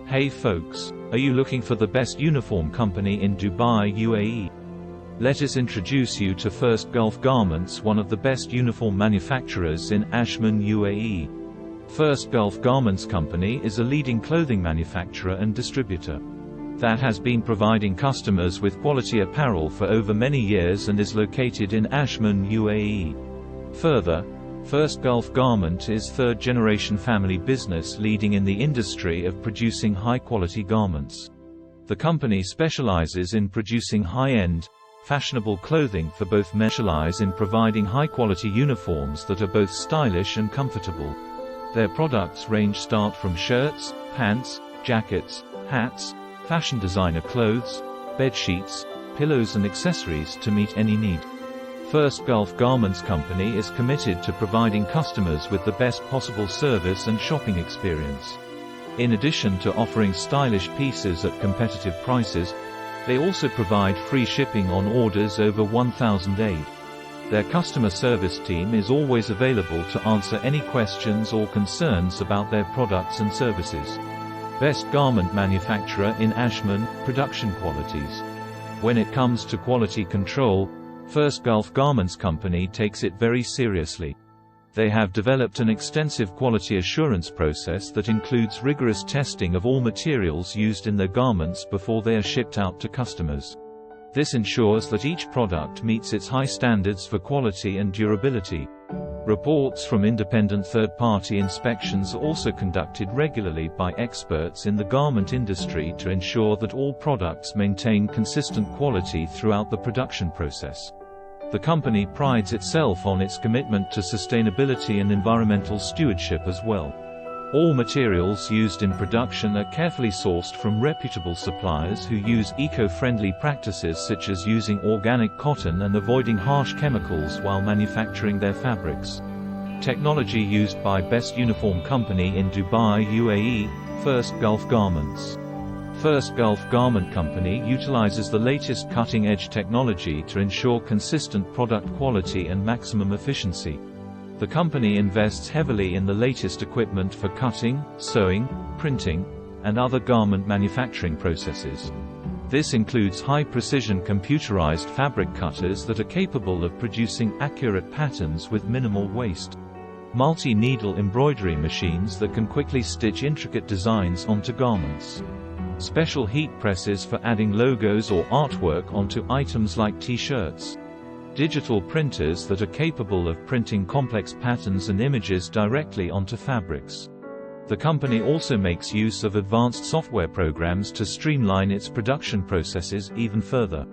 Hey folks, are you looking for the best uniform company in Dubai, UAE? Let us introduce you to First Gulf Garments, one of the best uniform manufacturers in Ajman, UAE. First Gulf Garments Company is a leading clothing manufacturer and distributor that has been providing customers with quality apparel for over many years and is located in Ajman, UAE. Further, First Gulf Garment is third-generation family business leading in the industry of producing high-quality garments. The company specializes in producing high-end, fashionable clothing for both men and specialize in providing high-quality uniforms that are both stylish and comfortable. Their products range start from shirts, pants, jackets, hats, fashion designer clothes, bed sheets, pillows and accessories to meet any need. First Gulf Garments Company is committed to providing customers with the best possible service and shopping experience. In addition to offering stylish pieces at competitive prices, they also provide free shipping on orders over 1,000 AID. Their customer service team is always available to answer any questions or concerns about their products and services. Best garment manufacturer in Ajman, production qualities. When it comes to quality control, First Gulf Garments Company takes it very seriously. They have developed an extensive quality assurance process that includes rigorous testing of all materials used in their garments before they are shipped out to customers. This ensures that each product meets its high standards for quality and durability. Reports from independent third-party inspections are also conducted regularly by experts in the garment industry to ensure that all products maintain consistent quality throughout the production process. The company prides itself on its commitment to sustainability and environmental stewardship as well. All materials used in production are carefully sourced from reputable suppliers who use eco-friendly practices such as using organic cotton and avoiding harsh chemicals while manufacturing their fabrics. Technology used by Best Uniform Company in Dubai, UAE, First Gulf Garments. First Gulf Garment Company utilizes the latest cutting-edge technology to ensure consistent product quality and maximum efficiency. The company invests heavily in the latest equipment for cutting, sewing, printing, and other garment manufacturing processes. This includes high-precision computerized fabric cutters that are capable of producing accurate patterns with minimal waste. Multi-needle embroidery machines that can quickly stitch intricate designs onto garments. Special heat presses for adding logos or artwork onto items like t-shirts. Digital printers that are capable of printing complex patterns and images directly onto fabrics. The company also makes use of advanced software programs to streamline its production processes even further.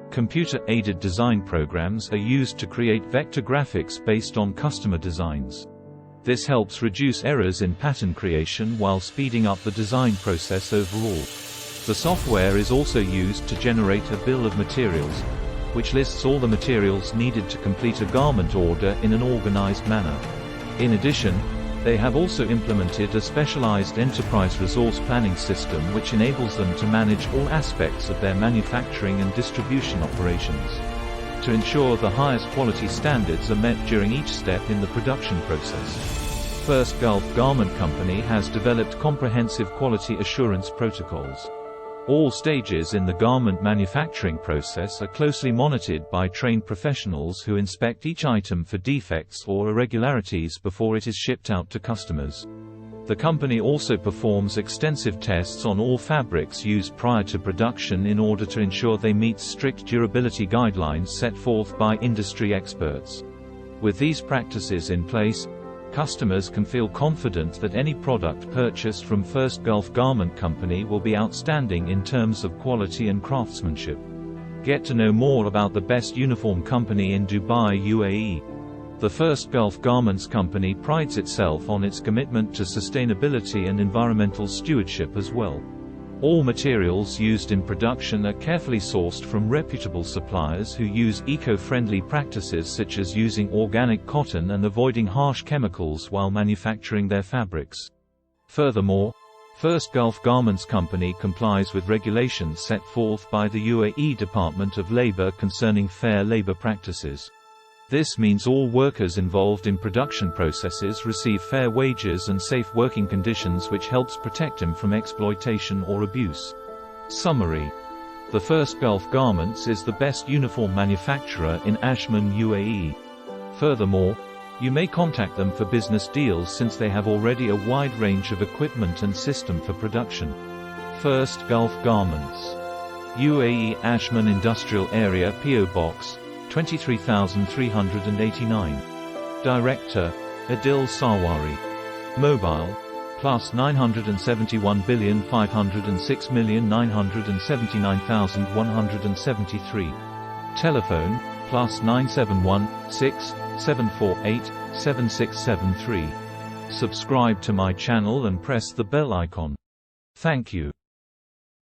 Computer-aided design programs are used to create vector graphics based on customer designs. This helps reduce errors in pattern creation while speeding up the design process overall. The software is also used to generate a bill of materials, which lists all the materials needed to complete a garment order in an organized manner. In addition, they have also implemented a specialized enterprise resource planning system which enables them to manage all aspects of their manufacturing and distribution operations, to ensure the highest quality standards are met during each step in the production process. First Gulf Garment Company has developed comprehensive quality assurance protocols. All stages in the garment manufacturing process are closely monitored by trained professionals who inspect each item for defects or irregularities before it is shipped out to customers. The company also performs extensive tests on all fabrics used prior to production in order to ensure they meet strict durability guidelines set forth by industry experts. With these practices in place, customers can feel confident that any product purchased from First Gulf Garment Company will be outstanding in terms of quality and craftsmanship. Get to know more about the Best Uniform Company in Dubai, UAE. The First Gulf Garments Company prides itself on its commitment to sustainability and environmental stewardship as well. All materials used in production are carefully sourced from reputable suppliers who use eco-friendly practices such as using organic cotton and avoiding harsh chemicals while manufacturing their fabrics. Furthermore, First Gulf Garments Company complies with regulations set forth by the UAE Department of Labor concerning fair labor practices. This means all workers involved in production processes receive fair wages and safe working conditions, which helps protect them from exploitation or abuse. Summary: The First Gulf Garments is the best uniform manufacturer in Ajman, UAE. Furthermore, you may contact them for business deals since they have already a wide range of equipment and system for production. First Gulf Garments, UAE, Ajman Industrial Area, PO Box 23389. Director: Adil Sarwari. Mobile: +971,506,979,173. Telephone: +971 6 748 7673. Subscribe to my channel and press the bell icon. Thank you.